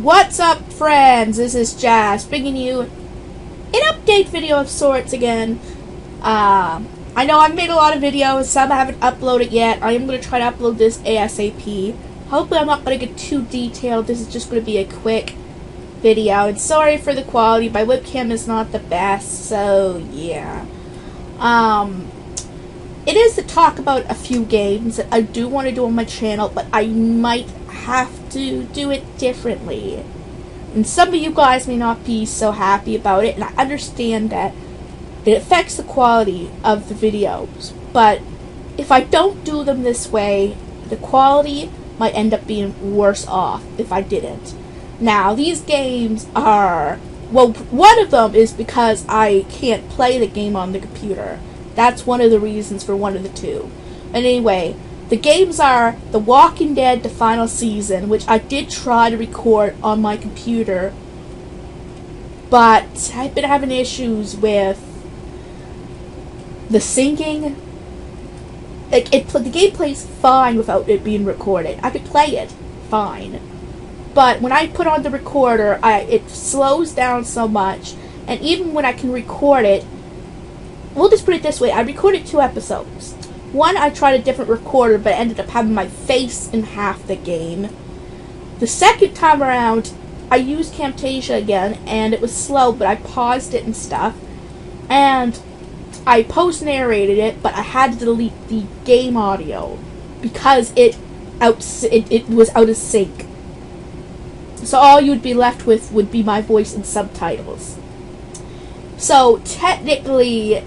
What's up, friends? This is Jazz, bringing you an update video of sorts again. I know I've made a lot of videos, some I haven't uploaded yet. I am going to try to upload this ASAP. Hopefully I'm not going to get too detailed. This is just going to be a quick video. And sorry for the quality, my webcam is not the best, so yeah. It is to talk about a few games that I do want to do on my channel, but I might have to do it differently. And some of you guys may not be so happy about it, and I understand that it affects the quality of the videos. But if I don't do them this way, the quality might end up being worse off if I didn't. Now, these games are... well, one of them is because I can't play the game on the computer. That's one of the reasons for one of the two. But anyway, the games are The Walking Dead, the final season, which I did try to record on my computer, but I've been having issues with the syncing. The game plays fine without it being recorded. I could play it fine, but when I put on the recorder, it slows down so much, and even when I can record it, we'll just put it this way, I recorded 2 episodes. One, I tried a different recorder, but ended up having my face in half the game. The second time around, I used Camtasia again, and it was slow, but I paused it and stuff. And I post-narrated it, but I had to delete the game audio because it was out of sync. So all you would be left with would be my voice and subtitles. So technically,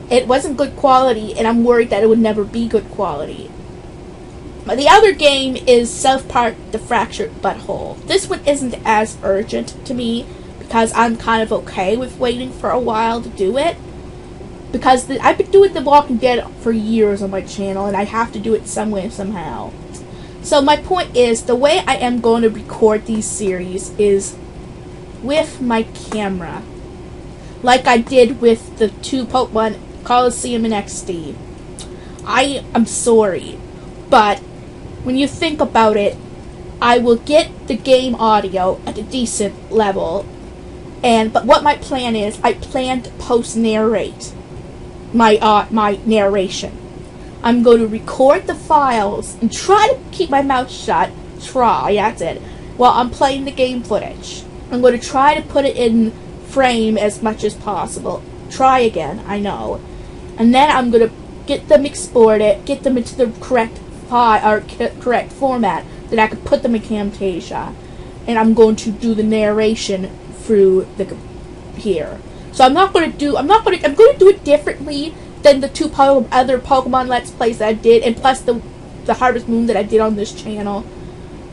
it wasn't good quality, and I'm worried that it would never be good quality. The other game is South Park: The Fractured Butthole. This one isn't as urgent to me, because I'm kind of okay with waiting for a while to do it. Because I've been doing The Walking Dead for years on my channel, and I have to do it some way, somehow. So my point is, the way I am going to record these series is with my camera. Like I did with the 2 Pokemon Coliseum and XD. I am sorry, but when you think about it, I will get the game audio at a decent level, but what my plan is, I plan to post-narrate my narration. I'm going to record the files and try to keep my mouth shut, that's it, while I'm playing the game footage. I'm going to try to put it in frame as much as possible. Try again, I know. And then I'm going to get them exported, get them into the correct file, or correct format, that I can put them in Camtasia. And I'm going to do the narration through here. So I'm going to do it differently than the 2 other Pokemon Let's Plays that I did, and plus the Harvest Moon that I did on this channel.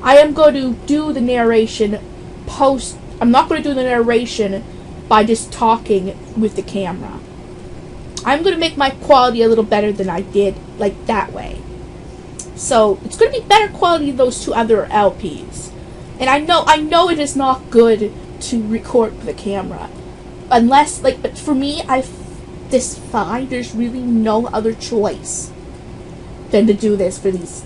I am going to do the narration I'm not going to do the narration by just talking with the camera. I'm going to make my quality a little better than I did, like that way. So, it's going to be better quality than those 2 other LPs. And I know it is not good to record with the camera. Unless, but for me, this fine, there's really no other choice than to do this for these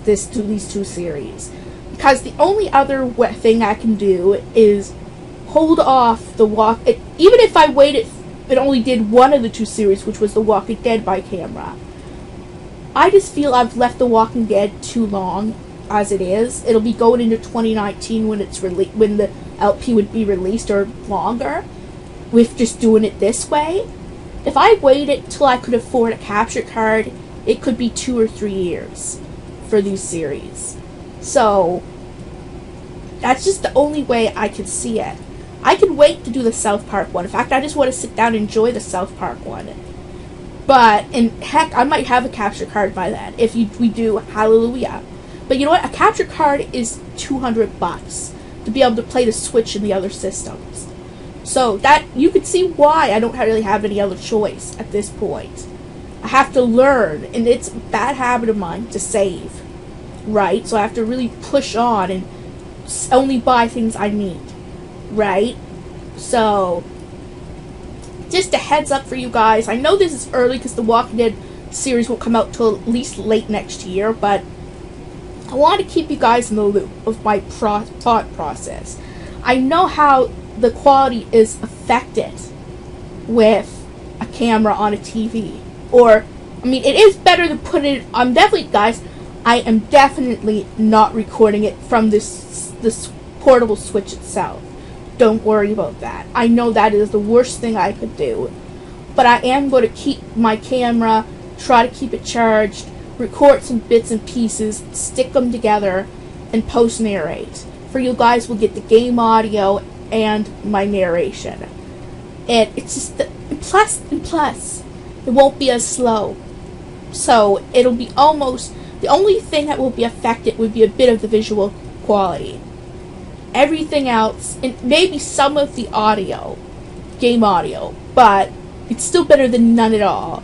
2 series. Because the only other thing I can do is hold off even if I waited and only did one of the 2 series, which was The Walking Dead by camera. I just feel I've left The Walking Dead too long as it is. It'll be going into 2019 when when the LP would be released, or longer, with just doing it this way. If I waited till I could afford a capture card, it could be 2 or 3 years for these series. So that's just the only way I can see it. I can wait to do the South Park one. In fact, I just want to sit down and enjoy the South Park one. And heck, I might have a capture card by then, if we do Hallelujah. But you know what? A capture card is $200 to be able to play the Switch and the other systems. So that, you can see why I don't really have any other choice at this point. I have to learn, and it's a bad habit of mine to save, right? So I have to really push on and only buy things I need. Right? So, just a heads up for you guys. I know this is early because the Walking Dead series won't come out till at least late next year, but I want to keep you guys in the loop of my thought process. I know how the quality is affected with a camera on a TV. Or, I mean, it is better to put it, I am definitely not recording it from this portable switch itself. Don't worry about that. I know that is the worst thing I could do. But I am going to keep my camera, try to keep it charged, record some bits and pieces, stick them together, and post-narrate. For you guys will get the game audio and my narration. And it's just, plus, it won't be as slow. So, it'll be almost, the only thing that will be affected would be a bit of the visual quality. Everything else, and maybe some of the audio, game audio, but it's still better than none at all.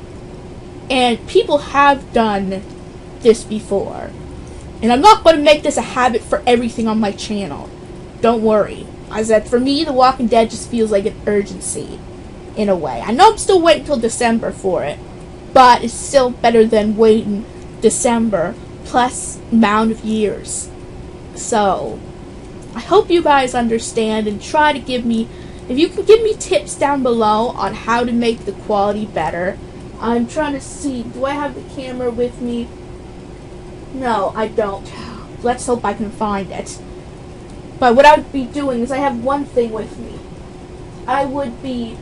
And people have done this before. And I'm not going to make this a habit for everything on my channel. Don't worry. I said, for me, The Walking Dead just feels like an urgency, in a way. I know I'm still waiting till December for it, but it's still better than waiting December plus amount of years. So, I hope you guys understand and try to give me, if you can give me tips down below on how to make the quality better. I'm trying to see, do I have the camera with me? No, I don't. Let's hope I can find it. But what I would be doing is I have one thing with me. I would be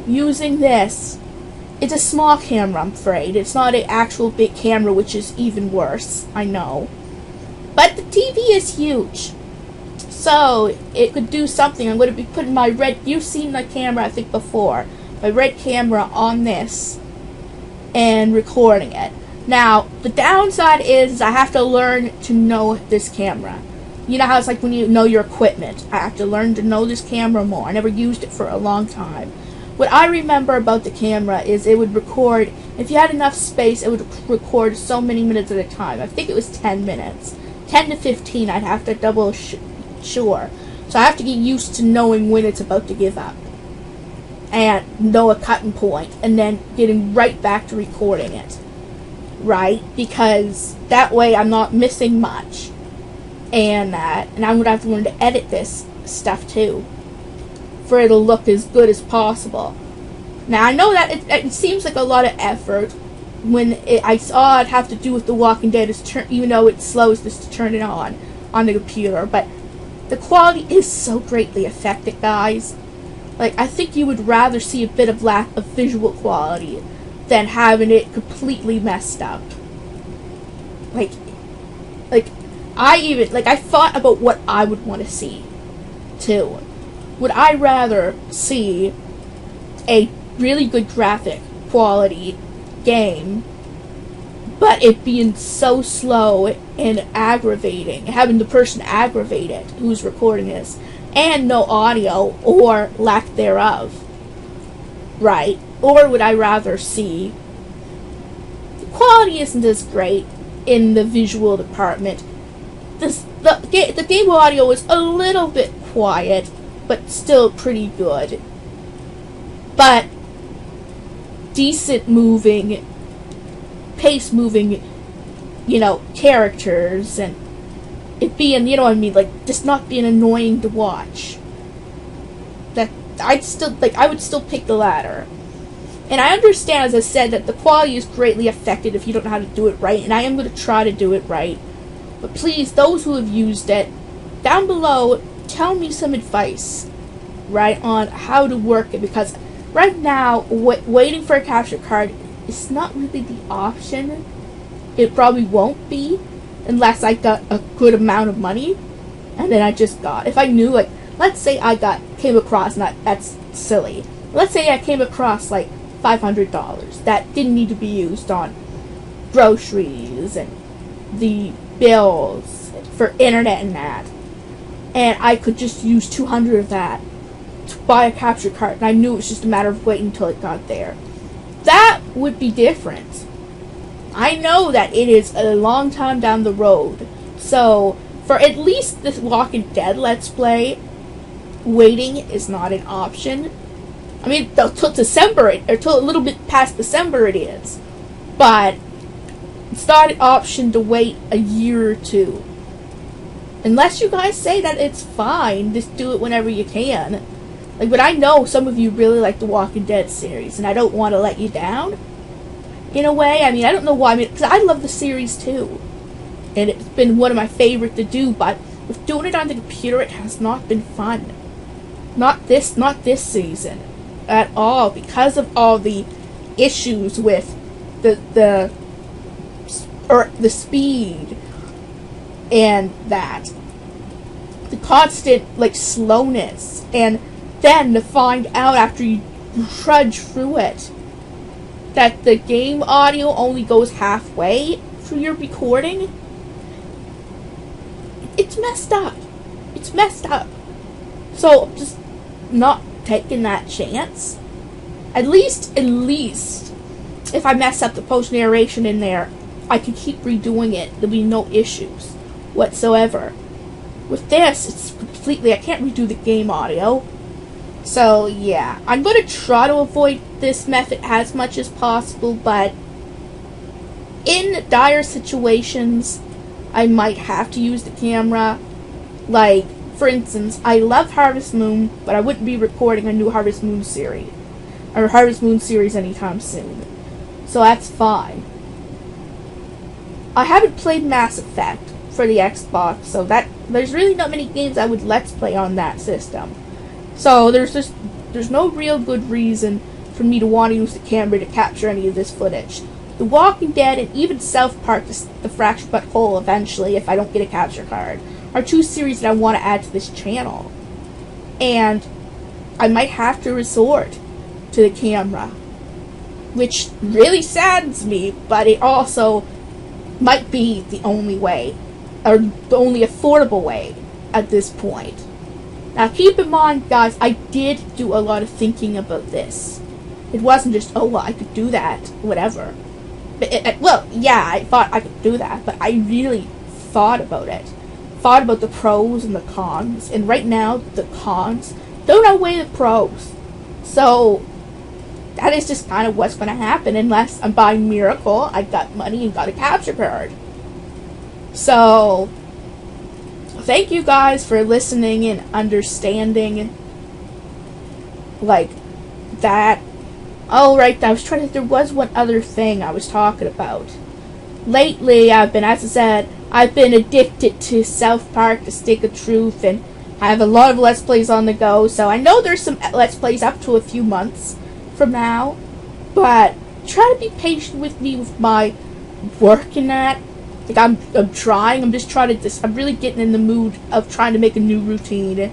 using this. It's a small camera, I'm afraid. It's not an actual big camera, which is even worse. I know. But the TV is huge. So, it could do something. I'm going to be putting my red, you've seen my camera, I think, before. My red camera on this and recording it. Now, the downside is I have to learn to know this camera. You know how it's like when you know your equipment. I have to learn to know this camera more. I never used it for a long time. What I remember about the camera is it would record, if you had enough space, it would record so many minutes at a time. I think it was 10 minutes. 10 to 15, I'd have to double sure. So I have to get used to knowing when it's about to give up. And know a cutting point. And then getting right back to recording it. Right? Because that way I'm not missing much. And I'm going to have to learn to edit this stuff too. For it to look as good as possible. Now I know that it seems like a lot of effort when I saw it have to do with The Walking Dead, even though it's slow, is just to turn it on the computer. But the quality is so greatly affected, guys. Like, I think you would rather see a bit of lack of visual quality than having it completely messed up. Like I thought about what I would want to see too. Would I rather see a really good graphic quality game, but it being so slow and aggravating, having the person aggravated who's recording this, and no audio or lack thereof, right? Or would I rather see the quality isn't as great in the visual department. The game audio is a little bit quiet, but still pretty good. But decent moving, pace moving, characters, and it being, you know what I mean, like, just not being annoying to watch. That, I would still pick the latter. And I understand, as I said, that the quality is greatly affected if you don't know how to do it right, and I am going to try to do it right. But please, those who have used it, down below, tell me some advice, right, on how to work it, because right now, waiting for a capture card is not really the option. It probably won't be, unless I got a good amount of money, and then I just got, if I knew, like, let's say I came across, that's silly, let's say I came across, like, $500 that didn't need to be used on groceries and the bills for internet and that, and I could just use 200 of that to buy a capture card, and I knew it was just a matter of waiting until it got there. That would be different. I know that it is a long time down the road, so for at least this Walking Dead Let's Play, waiting is not an option. I mean, till December, or till a little bit past December it is, but it's not an option to wait a year or two. Unless you guys say that it's fine, just do it whenever you can. Like, but I know some of you really like the Walking Dead series, and I don't want to let you down. In a way, I mean, I don't know why, because I love the series too. And it's been one of my favorite to do, but with doing it on the computer, it has not been fun. Not this season at all, because of all the issues with the speed and that. The constant, like, slowness, and then to find out after you trudge through it that the game audio only goes halfway through your recording. It's messed up. It's messed up. So, just not taking that chance. At least, if I mess up the post-narration in there, I can keep redoing it. There'll be no issues whatsoever. With this, it's completely, I can't redo the game audio. So, yeah. I'm going to try to avoid this method as much as possible, but in dire situations, I might have to use the camera. Like, for instance, I love Harvest Moon, but I wouldn't be recording a new Harvest Moon series. Or Harvest Moon series anytime soon. So that's fine. I haven't played Mass Effect for the Xbox, so there's really not many games I would let's play on that system. So there's no real good reason for me to want to use the camera to capture any of this footage. The Walking Dead and even South Park, the Fractured But Whole eventually, if I don't get a capture card, are two series that I want to add to this channel. And I might have to resort to the camera, which really saddens me, but it also might be the only way, or the only affordable way at this point. Now keep in mind, guys, I did do a lot of thinking about this. It wasn't just, oh, well, I could do that, whatever. But well, yeah, I thought I could do that, but I really thought about it. Thought about the pros and the cons, and right now, the cons don't outweigh the pros. So, that is just kind of what's going to happen, unless I'm buying Miracle, I got money and got a capture card. So, thank you guys for listening and understanding, like, that. Oh, right, I was trying to, there was one other thing I was talking about. Lately, as I said, I've been addicted to South Park, The Stick of Truth, and I have a lot of Let's Plays on the go, so I know there's some Let's Plays up to a few months from now, but try to be patient with me with my work in that. Like, I'm trying, I'm really getting in the mood of trying to make a new routine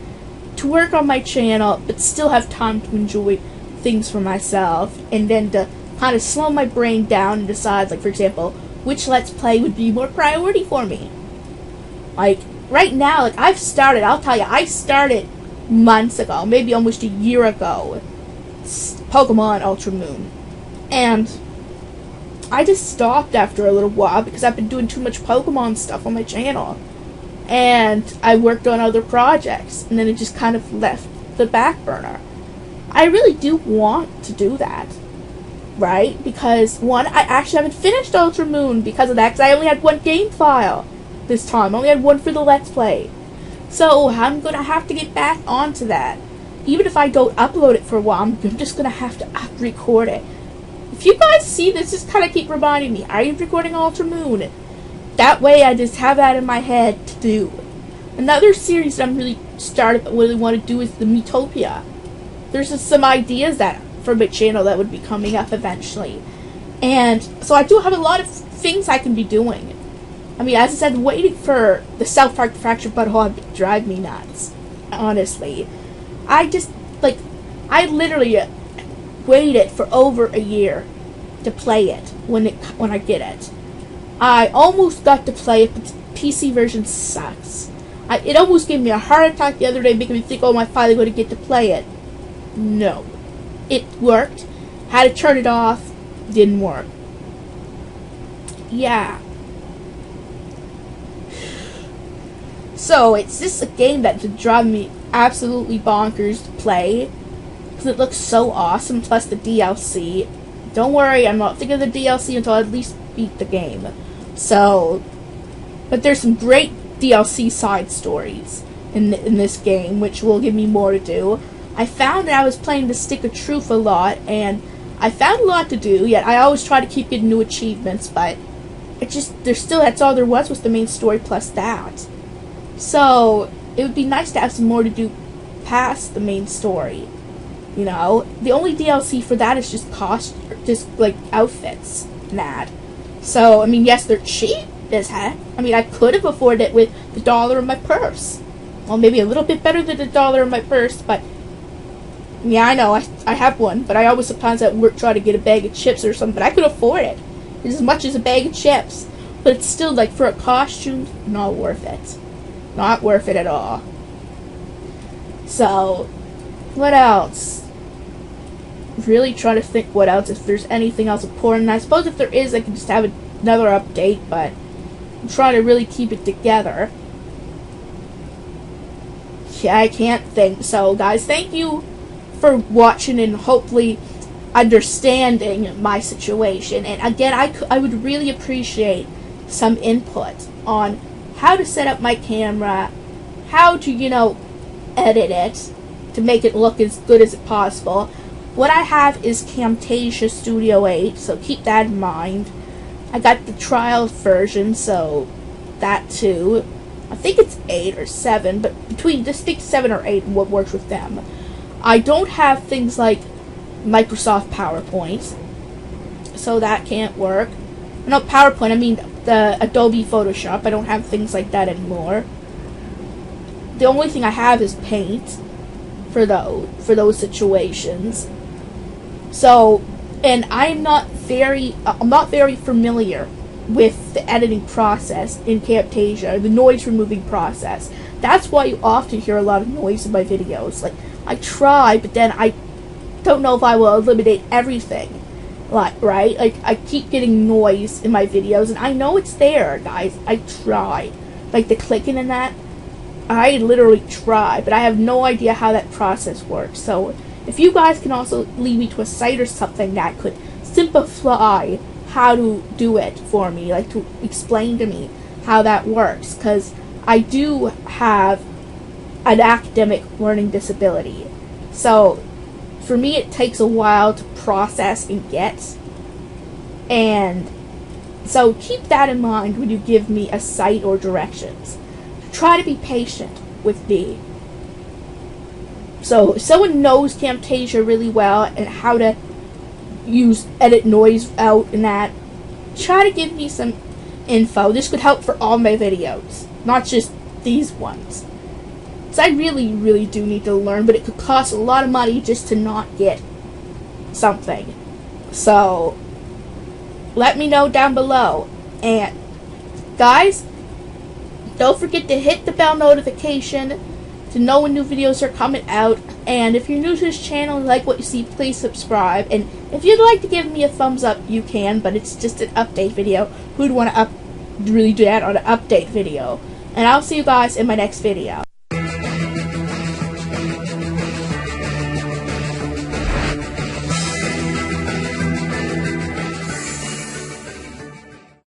to work on my channel, but still have time to enjoy things for myself, and then to kind of slow my brain down and decide, like, for example, which Let's Play would be more priority for me. Like, right now, like, I'll tell you, I started months ago, maybe almost a year ago, Pokemon Ultra Moon, and I just stopped after a little while because I've been doing too much Pokemon stuff on my channel, and I worked on other projects, and then it just kind of left the back burner. I really do want to do that, right? Because, one, I actually haven't finished Ultra Moon because of that, because I only had one game file this time. I only had one for the Let's Play. So, I'm going to have to get back onto that. Even if I don't upload it for a while, I'm just going to have to record it. If you guys see this, just kind of keep reminding me, are you recording Ultra Moon? That way, I just have that in my head to do. Another series that I'm really want to do is the Metopia. There's just some ideas that for my channel that would be coming up eventually. And so I do have a lot of things I can be doing. I mean, as I said, waiting for the South Park Fractured But Whole would drive me nuts. Honestly. I literally waited for over a year to play it when I get it. I almost got to play it, but the PC version sucks. It almost gave me a heart attack the other day, making me think, oh, am I finally going to get to play it? No. It worked. Had to turn it off. Didn't work. Yeah. So, it's just a game that would drive me absolutely bonkers to play, because it looks so awesome, plus the DLC. Don't worry, I'm not thinking of the DLC until I at least beat the game. So, but there's some great DLC side stories in this game, which will give me more to do. I found that I was playing the Stick of Truth a lot, and I found a lot to do, yet I always try to keep getting new achievements, but that's all there was the main story plus that. So, it would be nice to have some more to do past the main story. You know? The only DLC for that is just like, outfits and that. So, I mean, yes, they're cheap as heck. I mean, I could have afforded it with the $1 in my purse. Well, maybe a little bit better than the $1 in my purse, but yeah, I know, I have one, but I always sometimes at work try to get a bag of chips or something, but I could afford it. It's as much as a bag of chips. But it's still, like, for a costume, not worth it. Not worth it at all. So, what else? Really try to think what else, if there's anything else important. I suppose if there is, I can just have another update, but I'm trying to really keep it together. Yeah, I can't think. So, guys, thank you for watching and hopefully understanding my situation. And again, I would really appreciate some input on how to set up my camera, how to, you know, edit it to make it look as good as possible. What I have is Camtasia Studio 8, so keep that in mind. I got the trial version, so that too. I think it's 8 or 7, but between this, I think 7 or 8 what works with them. I don't have things like Microsoft PowerPoint, so that can't work. Not PowerPoint, I mean the Adobe Photoshop. I don't have things like that anymore. The only thing I have is Paint for those situations. So, and I'm not very familiar with the editing process in Camtasia, the noise removing process. That's why you often hear a lot of noise in my videos. Like, I try, but then I don't know if I will eliminate everything. Like, right? Like, I keep getting noise in my videos, and I know it's there, guys. I try. Like, the clicking and that, I literally try, but I have no idea how that process works. So, if you guys can also lead me to a site or something that could simplify how to do it for me, like to explain to me how that works, because I do have an academic learning disability. So, for me, it takes a while to process and get. And so keep that in mind when you give me a site or directions. Try to be patient with me. So, if someone knows Camtasia really well and how to edit noise out and that, try to give me some info. This could help for all my videos, not just these ones. So I really, really do need to learn, but it could cost a lot of money just to not get something. So, let me know down below. And, guys, don't forget to hit the bell notification to know when new videos are coming out. And if you're new to this channel and like what you see, please subscribe. And if you'd like to give me a thumbs up, you can, but it's just an update video. Who'd want to really do that on an update video? And I'll see you guys in my next video.